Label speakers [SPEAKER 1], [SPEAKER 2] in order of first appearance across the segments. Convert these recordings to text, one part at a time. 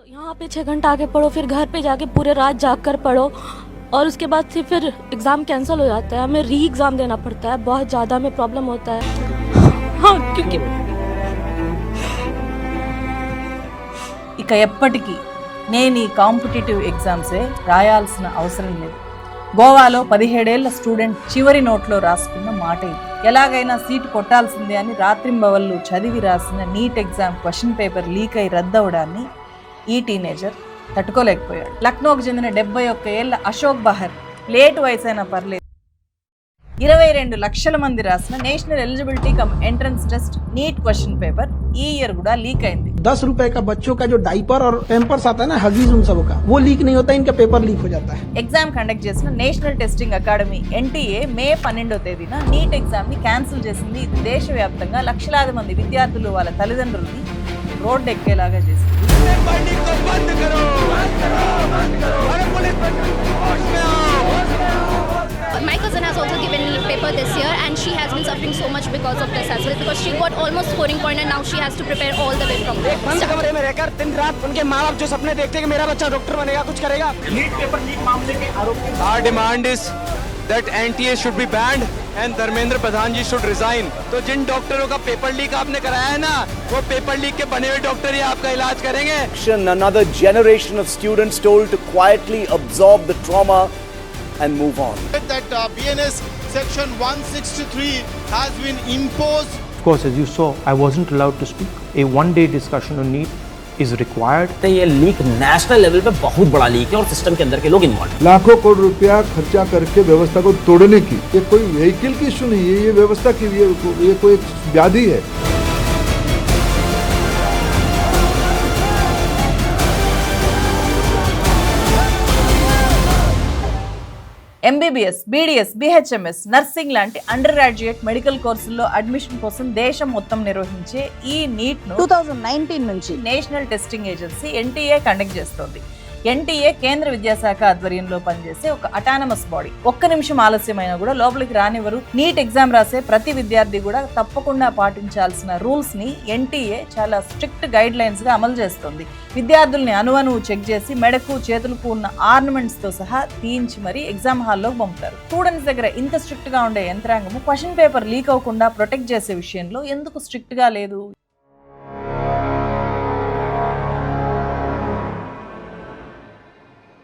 [SPEAKER 1] यहाँ पे 6 घंटा आके पढ़ो, फिर घर पे जाके पूरे रात जाग कर पढ़ो और उसके बाद से फिर एग्ज़ाम कैंसिल हो जाता है, हमें री एग्ज़ाम देना पड़ता है, बहुत ज़्यादा हमें प्रॉब्लम होता है। हाँ, क्योंकि
[SPEAKER 2] ఇక ఎప్పటికీ నేను ఈ కాంపిటేటివ్ ఎగ్జామ్సే రాయాల్సిన అవసరం లేదు. గోవాలో 17 ఏళ్ల స్టూడెంట్ చివరి నోట్లో రాసుకున్న మాట ఇది. ఎలాగైనా సీటు కొట్టాల్సిందే అని రాత్రింబవళ్ళు చదివి రాసిన NEET exam question paper leak అయి రద్దవడాన్ని ఈ టీనేజర్ తట్టుకోలేకపోయాడు. లక్నోకు చెందిన 71 ఏళ్ల అశోక్ బహర్ లేట్ వయసైనా పర్లేదు 22 లక్షల మంది రాసిన national eligibility cum entrance test neat question paper ఈ ఇయర్ కూడా లీక్ అయింది.
[SPEAKER 3] 10 रुपए का बच्चों का जो डाइपर और पैम्पर्स आता है ना, हगीज उन सब का, वो लीक नहीं होता, इनका पेपर लीक हो जाता है.
[SPEAKER 2] ఎగ్జామ్ కండక్ట్ చేసిన నేషనల్ టెస్టింగ్ అకాడమీ ఎన్టీఏ మే 12వ తేదీన నీట్ ఎగ్జామ్ ని క్యాన్సిల్ చేసింది. ఇది దేశవ్యాప్తంగా లక్షలాది మంది విద్యార్థులు వాళ్ళ తల్లిదండ్రుల్ని రోడ్డు ఎక్కేలాగా చేసింది.
[SPEAKER 4] My cousin has also given paper this year and she has been suffering so much because of this as well, because she got almost scoring point and now she has to prepare all the way from
[SPEAKER 5] बंद कमरे में रहकर दिन रात उनके माँ बाप जो सपने देखते हैं कि मेरा बच्चा डॉक्टर बनेगा, कुछ करेगा. नीट पेपर लीक मामले के आरोपी.
[SPEAKER 6] Our demand is that NTA should be banned and Dharmendra Pradhan ji should resign. तो जिन डॉक्टरों का पेपर लीक आपने कराया है ना, वो पेपर लीक के बने हुए डॉक्टर ही आपका इलाज करेंगे.
[SPEAKER 7] Another generation of students told to quietly absorb the trauma and move on.
[SPEAKER 8] That BNS section 163 has been imposed.
[SPEAKER 9] Of course, as you saw, I wasn't allowed to speak. A one-day discussion on NEET is required.
[SPEAKER 10] ये leak national level पे बहुत बड़ा leak है और system के अंदर के लोग इन्वॉल्व हैं.
[SPEAKER 11] लाखों करोड़ रुपया खर्चा करके व्यवस्था को तोड़ने की, ये कोई व्हीकल की इशू नहीं है, ये व्यवस्था की ये कोई व्याधि है.
[SPEAKER 2] ఎంబీబీఎస్, బీడీఎస్, బీహెచ్ఎంఎస్, నర్సింగ్ లాంటి అండర్ గ్రాడ్యుయేట్ మెడికల్ కోర్సుల్లో అడ్మిషన్ కోసం దేశం మొత్తం నిర్వహించే ఈ నీట్ ను 2019 నుంచి national testing agency NTA conduct చేస్తోంది. ఎన్టీఏ కేంద్ర విద్యాశాఖ ఆధ్వర్యంలో పనిచేసే ఒక అటానమస్ బాడీ. ఒక్క నిమిషం ఆలస్యమైనా కూడా లోపలికి రానివ్వరు. నీట్ ఎగ్జామ్ రాసే ప్రతి విద్యార్థి కూడా తప్పకుండా పాటించాల్సిన రూల్స్ ని ఎన్టీఏ చాలా స్ట్రిక్ట్ గైడ్ లైన్స్ గా అమలు చేస్తుంది. విద్యార్థుల్ని అణువణువు చెక్ చేసి మెడకు చేతులకు ఉన్న ఆర్నమెంట్స్ తో సహా తీయించి మరీ ఎగ్జామ్ హాల్లోకి పంపుతారు. స్టూడెంట్స్ దగ్గర ఇంత స్ట్రిక్ట్ గా ఉండే యంత్రాంగము క్వశ్చన్ పేపర్ లీక్ అవ్వకుండా ప్రొటెక్ట్ చేసే విషయంలో ఎందుకు స్ట్రిక్ట్ గా లేదు?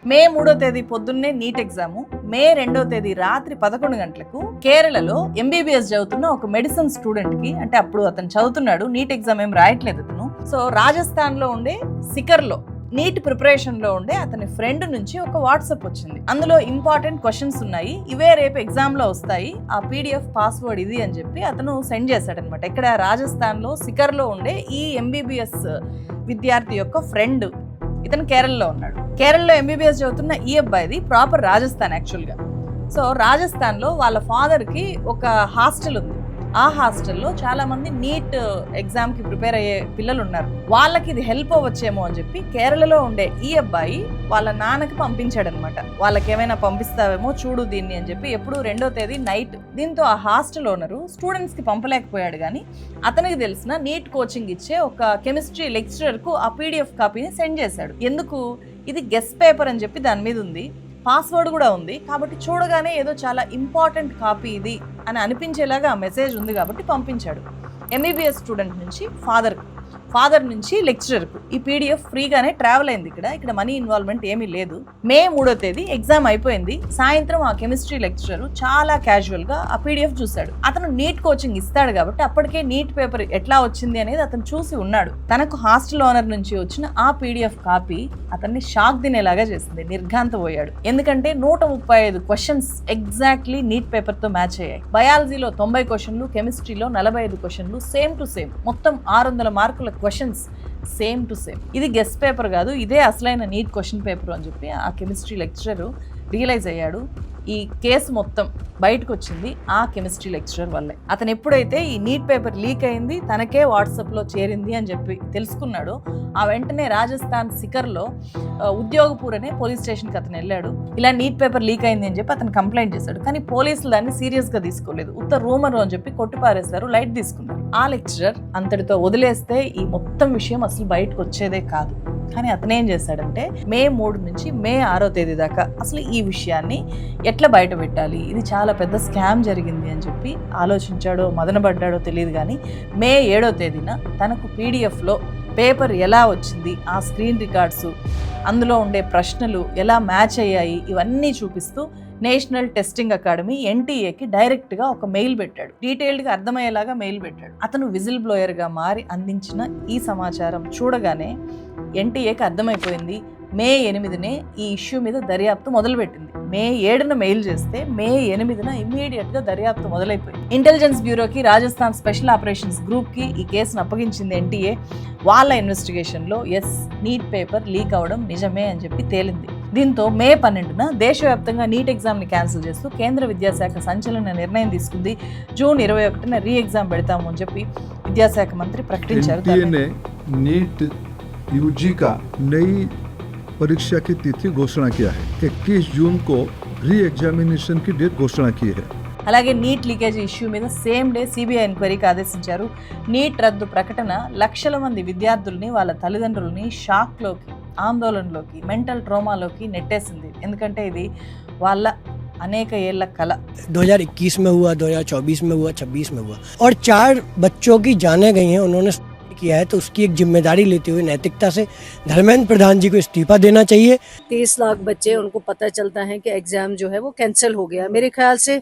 [SPEAKER 2] మే 3వ తేదీ పొద్దున్నే నీట్ ఎగ్జామ్, మే 2వ తేదీ రాత్రి 11 గంటలకు కేరళలో ఎంబీబీఎస్ చదువుతున్న ఒక మెడిసిన్ స్టూడెంట్ కి, అంటే అప్పుడు అతను చదువుతున్నాడు, నీట్ ఎగ్జామ్ ఏం రాయట్లేదు అతను. సో రాజస్థాన్ లో ఉండే సికర్లో నీట్ ప్రిపరేషన్ లో ఉండే అతని ఫ్రెండ్ నుంచి ఒక వాట్సాప్ వచ్చింది. అందులో ఇంపార్టెంట్ క్వశ్చన్స్ ఉన్నాయి, ఇవే రేపు ఎగ్జామ్ లో వస్తాయి, ఆ పీడిఎఫ్ పాస్వర్డ్ ఇది అని చెప్పి అతను సెండ్ చేశాడనమాట. ఇక్కడ రాజస్థాన్ లో సికర్లో ఉండే ఈ ఎంబీబీఎస్ విద్యార్థి యొక్క ఫ్రెండ్, ఇతను కేరళలో ఉన్నాడు. కేరళలో ఎంబీబీఎస్ చదువుతున్న ఈ అబ్బాయిది ప్రాపర్ రాజస్థాన్ యాక్చువల్గా. సో రాజస్థాన్లో వాళ్ళ ఫాదర్కి ఒక హాస్టల్ ఉంది. ఆ హాస్టల్లో చాలా మంది నీట్ ఎగ్జామ్కి ప్రిపేర్ అయ్యే పిల్లలు ఉన్నారు. వాళ్ళకి ఇది హెల్ప్ అవ్వచ్చేమో అని చెప్పి కేరళలో ఉండే ఈ అబ్బాయి వాళ్ళ నాన్నకి పంపించాడనమాట. వాళ్ళకి ఏమైనా పంపిస్తావేమో చూడు దీన్ని అని చెప్పి. ఎప్పుడు 2వ తేదీ నైట్. దీంతో ఆ హాస్టల్ ఓనరు స్టూడెంట్స్కి పంపలేకపోయాడు, కానీ అతనికి తెలిసిన నీట్ కోచింగ్ ఇచ్చే ఒక కెమిస్ట్రీ లెక్చరర్కు ఆ పీడిఎఫ్ కాపీని సెండ్ చేశాడు. ఎందుకు? ఇది గెస్ట్ పేపర్ అని చెప్పి దాని మీద ఉంది, పాస్వర్డ్ కూడా ఉంది, కాబట్టి చూడగానే ఏదో చాలా ఇంపార్టెంట్ కాపీ ఇది అని అనిపించేలాగా ఆ మెసేజ్ ఉంది కాబట్టి పంపించాడు. ఎంబీబీఎస్ స్టూడెంట్ నుంచి ఫాదర్ నుంచి లెక్చరర్కు ఈ పీడిఎఫ్ ఫ్రీగానే ట్రావెల్ అయింది. ఇక్కడ మనీ ఇన్వాల్వ్మెంట్ ఏమీ లేదు. మే 3వ తేదీ ఎగ్జామ్ అయిపోయింది. సాయంత్రం ఆ కెమిస్ట్రీ లెక్చరర్ చాలా క్యాజువల్గా ఆ పీడిఎఫ్ చూశాడు. అతను నీట్ కోచింగ్ ఇస్తాడు కాబట్టి అప్పటికే నీట్ పేపర్ ఎట్లా వచ్చింది అనేది అతను చూసి ఉన్నాడు. తనకు హాస్టల్ ఓనర్ నుంచి వచ్చిన ఆ పీడిఎఫ్ కాపీ అతన్ని షాక్ తినేలాగా చేసింది. నిర్ఘాంతపోయాడు. ఎందుకంటే 135 క్వశ్చన్స్ ఎగ్జాక్ట్లీ నీట్ పేపర్తో మ్యాచ్ అయ్యాయి. బయాలజీలో 90 క్వశ్చన్లు, కెమిస్ట్రీలో 45 క్వశ్చన్లు, సేమ్ టు సేమ్. మొత్తం 600 మార్కుల క్వశ్చన్స్ సేమ్ టు సేమ్. ఇది గెస్ట్ పేపర్ కాదు, ఇదే అసలైన నీట్ క్వశ్చన్ పేపర్ అని చెప్పి ఆ కెమిస్ట్రీ లెక్చరర్ రియలైజ్ అయ్యాడు. ఈ కేసు మొత్తం బయటకు వచ్చింది ఆ కెమిస్ట్రీ లెక్చరర్ వల్లే. అతను ఎప్పుడైతే ఈ నీట్ పేపర్ లీక్ అయింది, తనకే వాట్సాప్లో చేరింది అని చెప్పి తెలుసుకున్నాడు, ఆ వెంటనే రాజస్థాన్ సికర్లో ఉద్యోగపూర్ అనే పోలీస్ స్టేషన్కి అతను వెళ్ళాడు. ఇలా నీట్ పేపర్ లీక్ అయింది అని చెప్పి అతను కంప్లైంట్ చేశాడు. కానీ పోలీసులు దాన్ని సీరియస్గా తీసుకోలేదు. ఉత్త రూమర్ అని చెప్పి కొట్టిపారేశారు, లైట్ తీసుకున్నారు. ఆ లెక్చరర్ అంతటితో వదిలేస్తే ఈ మొత్తం విషయం అసలు బయటకు వచ్చేదే కాదు. కానీ అతను ఏం చేశాడంటే మే 3 నుంచి మే 6వ తేదీ దాకా అసలు ఈ విషయాన్ని ఎట్లా బయట పెట్టాలి, ఇది చాలా పెద్ద స్కామ్ జరిగింది అని చెప్పి ఆలోచించాడో మదనపడ్డాడో తెలియదు. కానీ మే 7వ తేదీన తనకు పీడిఎఫ్లో పేపర్ ఎలా వచ్చింది, ఆ స్క్రీన్ రికార్డ్స్, అందులో ఉండే ప్రశ్నలు ఎలా మ్యాచ్ అయ్యాయి, ఇవన్నీ చూపిస్తూ నేషనల్ టెస్టింగ్ అకాడమీ ఎన్టీఏకి డైరెక్ట్గా ఒక మెయిల్ పెట్టాడు. డీటెయిల్డ్గా అర్థమయ్యేలాగా మెయిల్ పెట్టాడు. అతను విజిల్ బ్లోయర్గా మారి అందించిన ఈ సమాచారం చూడగానే ఎన్టీఏకి అర్థమైపోయింది. మే 8నే ఈ ఇష్యూ మీద దర్యాప్తు మొదలుపెట్టింది. మే 7న మెయిల్ చేస్తే మే 8న ఇమ్మీడియట్గా దర్యాప్తు మొదలైపోయింది. ఇంటెలిజెన్స్ బ్యూరోకి, రాజస్థాన్ స్పెషల్ ఆపరేషన్స్ గ్రూప్కి ఈ కేసును అప్పగించింది ఎన్టీఏ. వాళ్ళ ఇన్వెస్టిగేషన్లో నీట్ పేపర్ లీక్ అవ్వడం నిజమే అని చెప్పి తేలింది. దీంతో మే 12న దేశవ్యాప్తంగా నీట్ ఎగ్జామ్ని క్యాన్సిల్ చేస్తూ కేంద్ర విద్యాశాఖ సంచలన నిర్ణయం తీసుకుంది. జూన్ 21న రీ ఎగ్జామ్ పెడతాము అని చెప్పి విద్యాశాఖ మంత్రి ప్రకటించారు.
[SPEAKER 11] नीट यूजी का नई परीक्षा की तिथि घोषणा किया है। 21 जून को री एग्जामिनेशन की डेट घोषणा की है।
[SPEAKER 2] అలాగే నీట్ లీకేజ్ ఇష్యూ మీద సేమ్ డే సిబిఐ ఎంక్వైరీకి ఆదేశించారు. నీట్ రద్దు ప్రకటన లక్షల మంది విద్యార్థుల్ని, వాళ్ళ తల్లిదండ్రులని షాక్లోకి, ఆందోళనలోకి, మెంటల్ ట్రోమాలోకి నెట్టేసింది. ఎందుకంటే ఇది వాళ్ళ అనేక ఏళ్ల కళ.
[SPEAKER 5] 2021 में हुआ, 2024 में हुआ, 26 में हुआ और 4 बच्चों की जानें गई हैं। उन्होंने किया है तो उसकी एक जिम्मेदारी लेते हुए नैतिकता से धर्मेंद्र प्रधान जी को इस्तीफा देना चाहिए।
[SPEAKER 12] 30 लाख बच्चे, उनको पता चलता है कि एग्जाम जो है वो कैंसिल हो गया। मेरे ख्याल से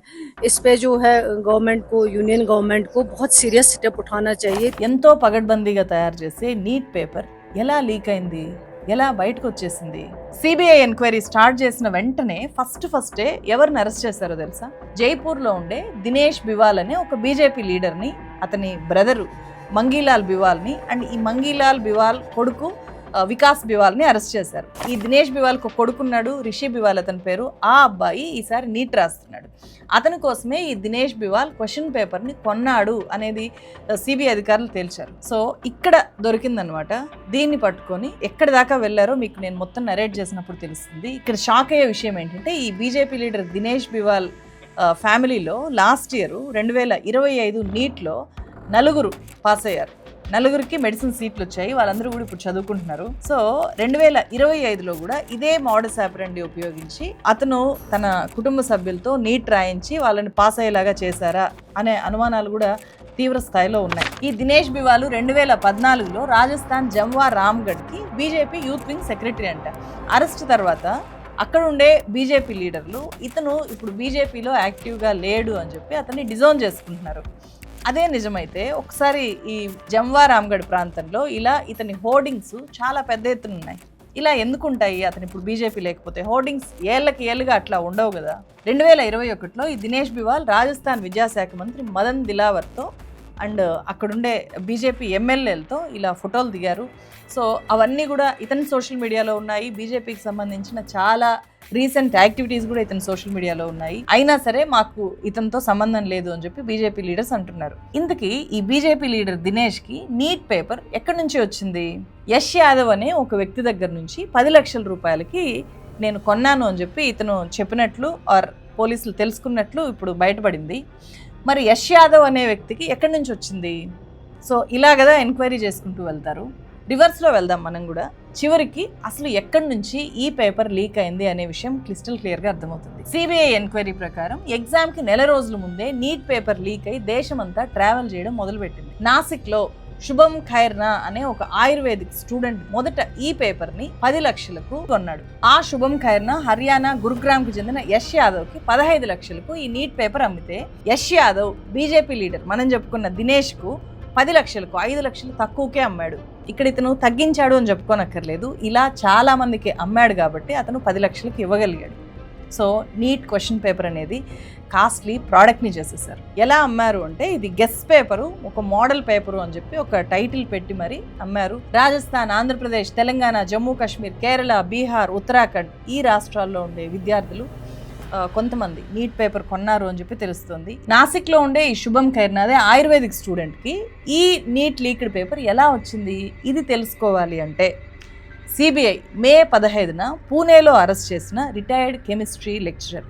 [SPEAKER 12] इस पे जो है गवर्नमेंट को, यूनियन गवर्नमेंट को बहुत सीरियस स्टेप उठाना चाहिए.
[SPEAKER 2] ఎంతో పగడ్బందీగా తయారు చేసే నీట్ పేపర్ ఎలా లీక్ అయింది, ఎలా బయటకు వచ్చేసింది? సిబిఐ ఎంక్వైరీ స్టార్ట్ చేసిన వెంటనే ఫస్టే ఎవరిని అరెస్ట్ చేశారో తెలుసా? జైపూర్లో ఉండే దినేష్ బివాల్ అనే ఒక బీజేపీ లీడర్ని, అతని బ్రదరు మంగీలాల్ బివాల్ని అండ్ ఈ మంగీలాల్ బివాల్ కొడుకు వికాస్ బివాల్ని అరెస్ట్ చేశారు. ఈ దినేష్ బివాల్కి ఒక కొడుకున్నాడు, రిషి బివాల్ అతని పేరు. ఆ అబ్బాయి ఈసారి నీట్ రాస్తున్నాడు. అతని కోసమే ఈ దినేష్ బివాల్ క్వశ్చన్ పేపర్ని కొన్నాడు అనేది సిబిఐ అధికారులు తేల్చారు. సో ఇక్కడ దొరికిందనమాట. దీన్ని పట్టుకొని ఎక్కడి దాకా వెళ్ళారో మీకు నేను మొత్తం నరేట్ చేసినప్పుడు తెలుస్తుంది. ఇక్కడ షాక్ అయ్యే విషయం ఏంటంటే ఈ బీజేపీ లీడర్ దినేష్ బివాల్ ఫ్యామిలీలో లాస్ట్ ఇయర్ 2025 నీట్లో 4 పాస్ అయ్యారు. 4కి మెడిసిన్ సీట్లు వచ్చాయి. వాళ్ళందరూ కూడా ఇప్పుడు చదువుకుంటున్నారు. సో 2025లో కూడా ఇదే మోడస్ ఆపరెండి ఉపయోగించి అతను తన కుటుంబ సభ్యులతో నీట్ రాయించి వాళ్ళని పాస్ అయ్యేలాగా చేశారా అనే అనుమానాలు కూడా తీవ్ర స్థాయిలో ఉన్నాయి. ఈ దినేష్ బివాలు 2014లో రాజస్థాన్ జమ్వా రామ్గఢ్కి బీజేపీ యూత్ వింగ్ సెక్రటరీ అంట. అరెస్ట్ తర్వాత అక్కడ ఉండే బీజేపీ లీడర్లు ఇతను ఇప్పుడు బీజేపీలో యాక్టివ్గా లేడు అని చెప్పి అతన్ని డిజోన్ చేసుకుంటున్నారు. అదే నిజమైతే ఒకసారి ఈ జమ్వా రామ్గఢ్ ప్రాంతంలో ఇలా ఇతని హోర్డింగ్స్ చాలా పెద్ద ఎత్తున ఉన్నాయి. ఇలా ఎందుకుంటాయి? అతను ఇప్పుడు బీజేపీ లేకపోతే హోర్డింగ్స్ ఏళ్ళగా అట్లా ఉండవు కదా. 2021లో ఈ దినేష్ బివాల్ రాజస్థాన్ విద్యాశాఖ మంత్రి మదన్ దిలావర్తో అండ్ అక్కడుండే బీజేపీ ఎమ్మెల్యేలతో ఇలా ఫోటోలు దిగారు. సో అవన్నీ కూడా ఇతని సోషల్ మీడియాలో ఉన్నాయి. బీజేపీకి సంబంధించిన చాలా రీసెంట్ యాక్టివిటీస్ కూడా ఇతని సోషల్ మీడియాలో ఉన్నాయి. అయినా సరే మాకు ఇతనితో సంబంధం లేదు అని చెప్పి బీజేపీ లీడర్స్ అంటున్నారు. ఇందుకీ ఈ బీజేపీ లీడర్ దినేష్కి నీట్ పేపర్ ఎక్కడి నుంచి వచ్చింది? యష్ యాదవ్ అనే ఒక వ్యక్తి దగ్గర నుంచి 10 లక్షల రూపాయలకి నేను కొన్నాను అని చెప్పి ఇతను చెప్పినట్లు ఆర్ పోలీసులు తెలుసుకున్నట్లు ఇప్పుడు బయటపడింది. మరి యష్ యాదవ్ అనే వ్యక్తికి ఎక్కడి నుంచి వచ్చింది? సో ఇలా కదా ఎంక్వైరీ చేసుకుంటూ వెళ్తారు. రివర్స్లో వెళ్దాం మనం కూడా. చివరికి అసలు ఎక్కడి నుంచి ఈ పేపర్ లీక్ అయింది అనే విషయం క్లిస్టల్ క్లియర్గా అర్థమవుతుంది. సిబిఐ ఎంక్వైరీ ప్రకారం ఎగ్జామ్కి 4 రోజుల ముందే నీట్ పేపర్ లీక్ అయి దేశమంతా ట్రావెల్ చేయడం మొదలుపెట్టింది. నాసిక్లో శుభం ఖైర్నా అనే ఒక ఆయుర్వేదిక్ స్టూడెంట్ మొదట ఈ పేపర్ని 10 లక్షలకు కొన్నాడు. ఆ శుభం ఖైర్నా హర్యానా గురుగ్రామ్కి చెందిన యష్ యాదవ్కి 15 లక్షలకు ఈ నీట్ పేపర్ అమ్మితే యష్ యాదవ్ బీజేపీ లీడర్ మనం చెప్పుకున్న దినేష్కు 10 లక్షలకు 5 లక్షలు తక్కువకే అమ్మాడు. ఇక్కడ ఇతను తగ్గించాడు అని చెప్పుకోనక్కర్లేదు. ఇలా చాలా మందికి అమ్మాడు కాబట్టి అతను 10 లక్షలకు ఇవ్వగలిగాడు. సో నీట్ క్వశ్చన్ పేపర్ అనేది కాస్ట్లీ ప్రోడక్ట్ని చేసేసారు. ఎలా అమ్మారు అంటే ఇది గెస్ పేపరు, ఒక మోడల్ పేపరు అని చెప్పి ఒక టైటిల్ పెట్టి మరి అమ్మారు. రాజస్థాన్, ఆంధ్రప్రదేశ్, తెలంగాణ, జమ్మూ కాశ్మీర్, కేరళ, బీహార్, ఉత్తరాఖండ్ ఈ రాష్ట్రాల్లో ఉండే విద్యార్థులు కొంతమంది నీట్ పేపర్ కొన్నారు అని చెప్పి తెలుస్తుంది. నాసిక్లో ఉండే ఈ శుభం ఖైర్నాదే ఆయుర్వేదిక్ స్టూడెంట్కి ఈ నీట్ లీక్డ్ పేపర్ ఎలా వచ్చింది? ఇది తెలుసుకోవాలి అంటే సిబిఐ మే 15న పూణేలో అరెస్ట్ చేసిన retired chemistry lecturer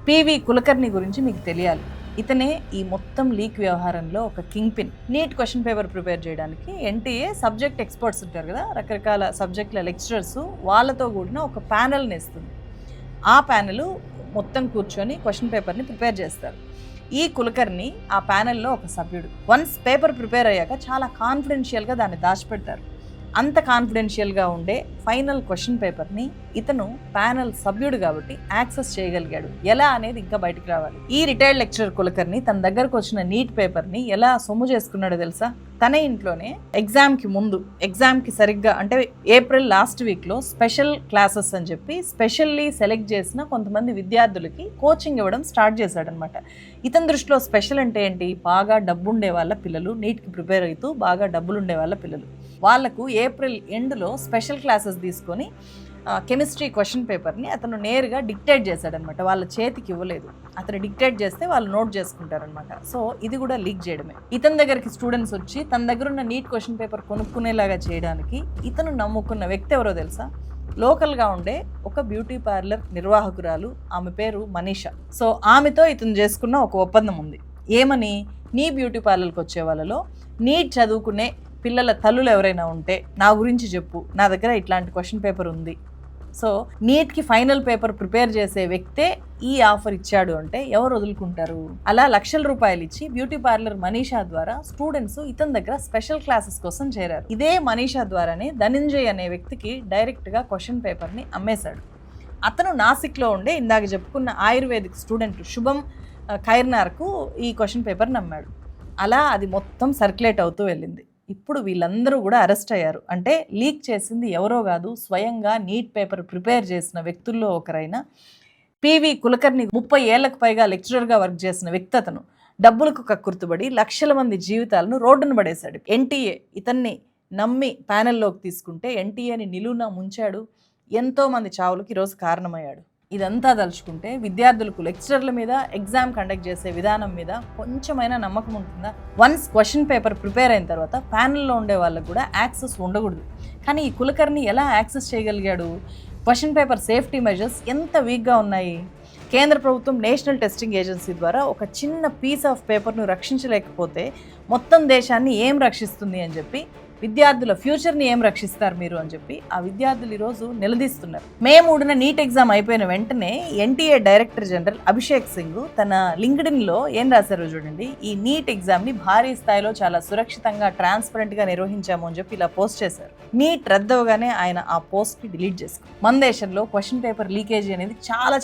[SPEAKER 2] PV Kulkarni గురించి మీకు తెలియాలి. ఇతనే ఈ మొత్తం లీక్ వ్యవహారంలో ఒక kingpin. NEET question paper prepare చేయడానికి ఎన్టీఏ సబ్జెక్ట్ ఎక్స్పర్ట్స్ ఉంటారు కదా, రకరకాల సబ్జెక్టుల లెక్చరర్స్, వాళ్ళతో కూడిన ఒక ప్యానెల్ని ఇస్తుంది. ఆ ప్యానెల్ మొత్తం కూర్చొని క్వశ్చన్ పేపర్ని ప్రిపేర్ చేస్తారు. ఈ కులకర్ణి ఆ ప్యానెల్లో ఒక సభ్యుడు. వన్స్ పేపర్ ప్రిపేర్ అయ్యాక చాలా కాన్ఫిడెన్షియల్గా దాన్ని దాచిపెడతారు. అంత కాన్ఫిడెన్షియల్గా ఉండే ఫైనల్ క్వశ్చన్ పేపర్ని ఇతను ప్యానెల్ సభ్యుడు కాబట్టి యాక్సెస్ చేయగలిగాడు. ఎలా అనేది ఇంకా బయటికి రావాలి. ఈ రిటైర్డ్ లెక్చరర్ కులకర్ణి తన దగ్గరకు వచ్చిన నీట్ పేపర్ని ఎలా సొమ్ము చేసుకున్నాడో తెలుసా? తన ఇంట్లోనే ఎగ్జామ్కి ముందు, ఎగ్జామ్కి సరిగ్గా అంటే ఏప్రిల్ లాస్ట్ వీక్లో స్పెషల్ క్లాసెస్ అని చెప్పి స్పెషల్లీ సెలెక్ట్ చేసిన కొంతమంది విద్యార్థులకి కోచింగ్ ఇవ్వడం స్టార్ట్ చేశాడనమాట. ఇతని దృష్టిలో స్పెషల్ అంటే ఏంటి? బాగా డబ్బుండే వాళ్ళ పిల్లలు, నీట్కి ప్రిపేర్ అవుతూ బాగా డబ్బులుండే వాళ్ళ పిల్లలు. వాళ్లకు ఏప్రిల్ ఎండ్లో స్పెషల్ క్లాసెస్ తీసుకొని కెమిస్ట్రీ క్వశ్చన్ పేపర్ని అతను నేరుగా డిక్టేట్ చేశాడనమాట. వాళ్ళ చేతికి ఇవ్వలేదు, అతను డిక్టేట్ చేస్తే వాళ్ళు నోట్ చేసుకుంటారనమాట. సో ఇది కూడా లీక్ చేయడమే. ఇతని దగ్గరికి స్టూడెంట్స్ వచ్చి తన దగ్గర ఉన్న నీట్ క్వశ్చన్ పేపర్ కొనుక్కునేలాగా చేయడానికి ఇతను నమ్ముకున్న వ్యక్తి ఎవరో తెలుసా? లోకల్గా ఉండే ఒక బ్యూటీ పార్లర్ నిర్వాహకురాలు. ఆమె పేరు మనీషా. సో ఆమెతో ఇతను చేసుకున్న ఒక ఒప్పందం ఉంది. ఏమని? నీ బ్యూటీ పార్లర్కి వచ్చే వాళ్ళలో నీట్ చదువుకునే పిల్లల తల్లులు ఎవరైనా ఉంటే నా గురించి చెప్పు, నా దగ్గర ఇట్లాంటి క్వశ్చన్ పేపర్ ఉంది. సో నీట్కి ఫైనల్ పేపర్ ప్రిపేర్ చేసే వ్యక్తే ఈ ఆఫర్ ఇచ్చాడు అంటే ఎవరు వదులుకుంటారు? అలా లక్షల రూపాయలు ఇచ్చి బ్యూటీ పార్లర్ మనీషా ద్వారా స్టూడెంట్స్ ఇతని దగ్గర స్పెషల్ క్లాసెస్ కోసం చేరారు. ఇదే మనీషా ద్వారానే ధనంజయ్ అనే వ్యక్తికి డైరెక్ట్గా క్వశ్చన్ పేపర్ని అమ్మేశాడు. అతను నాసిక్లో ఉండే ఇందాక చెప్పుకున్న ఆయుర్వేదిక్ స్టూడెంట్ శుభం ఖైర్నార్కు ఈ క్వశ్చన్ పేపర్ని అమ్మాడు. అలా అది మొత్తం సర్క్యులేట్ అవుతూ వెళ్ళింది. ఇప్పుడు వీళ్ళందరూ కూడా అరెస్ట్ అయ్యారు. అంటే లీక్ చేసింది ఎవరో కాదు, స్వయంగా నీట్ పేపర్ ప్రిపేర్ చేసిన వ్యక్తుల్లో ఒకరైన పివి కులకర్ణి. 30 ఏళ్లకు పైగా లెక్చరర్గా వర్క్ చేసిన వ్యక్తి అతను. డబ్బులకు కక్కుర్తుబడి లక్షల మంది జీవితాలను రోడ్డును పడేశాడు. ఎన్టీఏ ఇతన్ని నమ్మి ప్యానెల్లోకి తీసుకుంటే ఎన్టీఏని నిలువున ముంచాడు. ఎంతోమంది చావులకు ఈరోజు కారణమయ్యాడు. ఇదంతా తలుచుకుంటే విద్యార్థులకు లెక్చరర్ల మీద, ఎగ్జామ్ కండక్ట్ చేసే విధానం మీద కొంచెమైనా నమ్మకం ఉంటుందా? వన్స్ క్వశ్చన్ పేపర్ ప్రిపేర్ అయిన తర్వాత ప్యానెల్లో ఉండే వాళ్ళకు కూడా యాక్సెస్ ఉండకూడదు. కానీ ఈ కులకర్ణి ఎలా యాక్సెస్ చేయగలిగాడు? క్వశ్చన్ పేపర్ సేఫ్టీ మెజర్స్ ఎంత వీక్గా ఉన్నాయి. కేంద్ర ప్రభుత్వం నేషనల్ టెస్టింగ్ ఏజెన్సీ ద్వారా ఒక చిన్న పీస్ ఆఫ్ పేపర్ను రక్షించలేకపోతే మొత్తం దేశాన్ని ఏం రక్షిస్తుంది అని చెప్పి, విద్యార్థుల ఫ్యూచర్ని ఏం రక్షిస్తారు మీరు అని చెప్పి ఆ విద్యార్థులు ఈరోజు నిలదీస్తున్నారు. మే 3న నీట్ ఎగ్జామ్ అయిపోయిన వెంటనే NTA director general Abhishek Singh తన లింక్డ్ఇన్లో ఏం రాశారో చూడండి. ఈ నీట్ ఎగ్జామ్ని భారీ స్థాయిలో చాలా సురక్షితంగా, ట్రాన్స్పరెంట్గా నిర్వహించాము అని చెప్పి ఇలా పోస్ట్ చేశారు. నీట్ రద్దవగానే ఆయన ఆ పోస్ట్ని డిలీట్ చేసుకున్నారు. మన దేశంలో క్వశ్చన్ పేపర్ లీకేజీ అనేది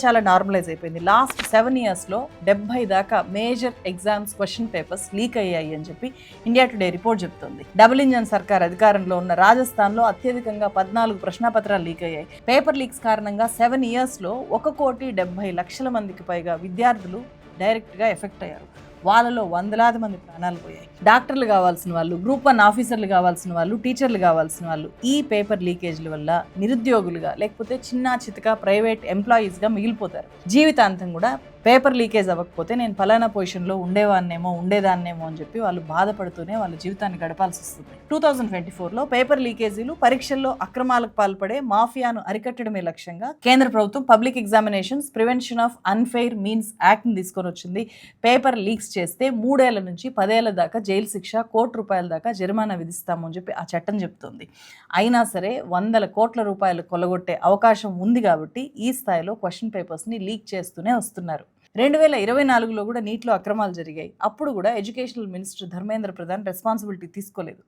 [SPEAKER 2] చాలా నార్మలైజ్ అయిపోయింది. లాస్ట్ 7 yearsలో 70 దాకా major exams question papers leak అయ్యాయి అని చెప్పి ఇండియా టుడే రిపోర్ట్ చెప్తుంది. డబుల్ ఇంజన్ సర్కార్ అధికారంలో ఉన్న రాజస్థాన్లో అత్యధికంగా 14 ప్రశ్నాపత్రాలు లీక్ అయ్యాయి. పేపర్ లీక్స్ కారణంగా 7 yearsలో 1,70,00,000 మందికి పైగా విద్యార్థులు డైరెక్ట్గా ఎఫెక్ట్ అయ్యారు. వాళ్ళలో వందలాది మంది ప్రాణాలు పోయాయి. డాక్టర్లు కావాల్సిన వాళ్ళు, గ్రూప్ 1 ఆఫీసర్లు కావాల్సిన వాళ్ళు, టీచర్లు కావాల్సిన వాళ్ళు ఈ పేపర్ లీకేజ్ల వల్ల నిరుద్యోగులుగా, లేకపోతే చిన్న చితక ప్రైవేట్ ఎంప్లాయీస్గా మిగిలిపోతారు. జీవితాంతం కూడా పేపర్ లీకేజ్ అవ్వకపోతే నేను ఫలానా పొజిషన్లో ఉండేదాన్నేమో అని చెప్పి వాళ్ళు బాధపడుతూనే వాళ్ళ జీవితాన్ని గడపాల్సి వస్తుంది. 2024లో పేపర్ లీకేజీలు, పరీక్షల్లో అక్రమాలకు పాల్పడే మాఫియాను అరికట్టడమే లక్ష్యంగా కేంద్ర ప్రభుత్వం public examinations prevention of unfair means యాక్ట్ని తీసుకొని వచ్చింది. పేపర్ లీక్స్ చేస్తే 3 ఏళ్ల నుంచి 10 ఏళ్ల దాకా జైలు శిక్ష, ₹1,00,00,000 దాకా జరిమానా విధిస్తాము అని చెప్పి ఆ చట్టం చెప్తుంది. అయినా సరే 100 కోట్ల రూపాయలు కొల్లగొట్టే అవకాశం ఉంది కాబట్టి ఈ స్థాయిలో క్వశ్చన్ పేపర్స్ని లీక్ చేస్తూనే వస్తున్నారు. 2024లో కూడా నీట్లో అక్రమాలు జరిగాయి. అప్పుడు కూడా educational minister Dharmendra Pradhan responsibility తీసుకోలేదు.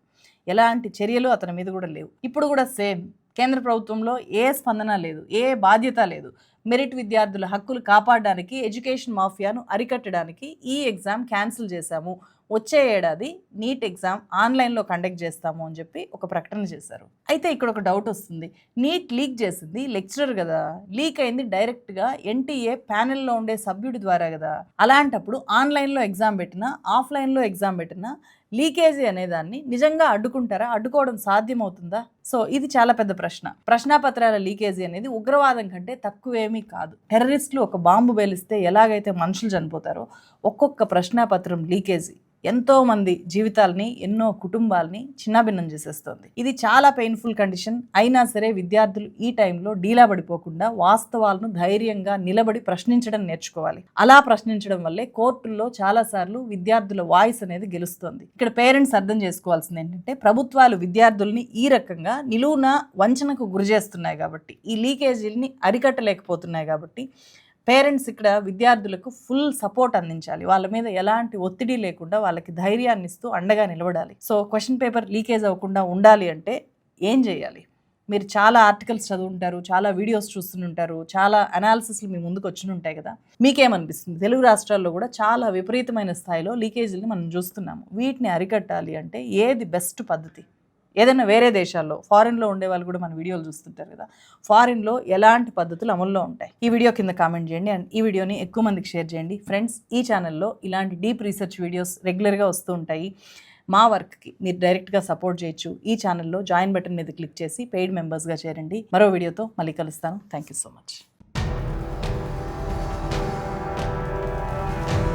[SPEAKER 2] ఎలాంటి చర్యలు అతని మీద కూడా లేవు. ఇప్పుడు కూడా సేమ్. కేంద్ర ప్రభుత్వంలో ఏ స్పందన లేదు, ఏ బాధ్యత లేదు. మెరిట్ విద్యార్థుల హక్కులు కాపాడడానికి, ఎడ్యుకేషన్ మాఫియాను అరికట్టడానికి ఈ ఎగ్జామ్ క్యాన్సిల్ చేశాము. వచ్చే ఏడాది నీట్ ఎగ్జామ్ ఆన్లైన్లో కండక్ట్ చేస్తాము అని చెప్పి ఒక ప్రకటన చేశారు. అయితే ఇక్కడ ఒక డౌట్ వస్తుంది. నీట్ లీక్ చేసింది లెక్చరర్ కదా, లీక్ అయింది డైరెక్ట్గా ఎన్టీఏ ప్యానెల్లో ఉండే సభ్యుడి ద్వారా కదా. అలాంటప్పుడు ఆన్లైన్లో ఎగ్జామ్ పెట్టినా, ఆఫ్లైన్లో ఎగ్జామ్ పెట్టినా లీకేజీ అనేదాన్ని నిజంగా అడ్డుకుంటారా? అడ్డుకోవడం సాధ్యమవుతుందా? సో ఇది చాలా పెద్ద ప్రశ్న. ప్రశ్నాపత్రాల లీకేజీ అనేది ఉగ్రవాదం కంటే తక్కువేమీ కాదు. టెర్రరిస్టులు ఒక బాంబు పేలిస్తే ఎలాగైతే మనుషులు చనిపోతారో, ఒక్కొక్క ప్రశ్నాపత్రం లీకేజీ ఎంతో మంది జీవితాలని, ఎన్నో కుటుంబాలని చిన్నాభిన్నం చేసేస్తుంది. ఇది చాలా పెయిన్ఫుల్ కండిషన్. అయినా సరే విద్యార్థులు ఈ టైంలో డీలా పడిపోకుండా వాస్తవాలను ధైర్యంగా నిలబడి ప్రశ్నించడం నేర్చుకోవాలి. అలా ప్రశ్నించడం వల్లే కోర్టుల్లో చాలా సార్లు విద్యార్థుల వాయిస్ అనేది గెలుస్తుంది. ఇక్కడ పేరెంట్స్ అర్థం చేసుకోవాల్సింది ఏంటంటే, ప్రభుత్వాలు విద్యార్థుల్ని ఈ రకంగా నిలువున వంచనకు గురి చేస్తున్నాయి కాబట్టి, ఈ లీకేజీల్ని అరికట్టలేకపోతున్నాయి కాబట్టి పేరెంట్స్ ఇక్కడ విద్యార్థులకు ఫుల్ సపోర్ట్ అందించాలి. వాళ్ళ మీద ఎలాంటి ఒత్తిడి లేకుండా వాళ్ళకి ధైర్యాన్ని ఇస్తూ అండగా నిలబడాలి. సో క్వశ్చన్ పేపర్ లీకేజ్ అవ్వకుండా ఉండాలి అంటే ఏం చేయాలి? మీరు చాలా ఆర్టికల్స్ చదువుంటారు, చాలా వీడియోస్ చూస్తుంటారు, చాలా అనాలిసిస్లు మీ ముందుకు వచ్చి ఉంటాయి కదా. మీకేమనిపిస్తుంది? తెలుగు రాష్ట్రాల్లో కూడా చాలా విపరీతమైన స్థాయిలో లీకేజీలని మనం చూస్తున్నాము. వీటిని అరికట్టాలి అంటే ఏది బెస్ట్ పద్ధతి? ఏదైనా వేరే దేశాల్లో, ఫారిన్లో ఉండే వాళ్ళు కూడా మన వీడియోలు చూస్తుంటారు కదా, ఫారిన్లో ఎలాంటి పద్ధతులు అమల్లో ఉంటాయి? ఈ వీడియో కింద కామెంట్ చేయండి అండ్ ఈ వీడియోని ఎక్కువ మందికి షేర్ చేయండి. ఫ్రెండ్స్, ఈ ఛానల్లో ఇలాంటి డీప్ రీసెర్చ్ వీడియోస్ రెగ్యులర్గా వస్తూ ఉంటాయి. మా వర్క్కి మీరు డైరెక్ట్గా సపోర్ట్ చేయొచ్చు. ఈ ఛానల్లో జాయిన్ బటన్ మీద క్లిక్ చేసి పెయిడ్ మెంబర్స్గా చేరండి. మరో వీడియోతో మళ్ళీ కలుస్తాను. Thank you so much.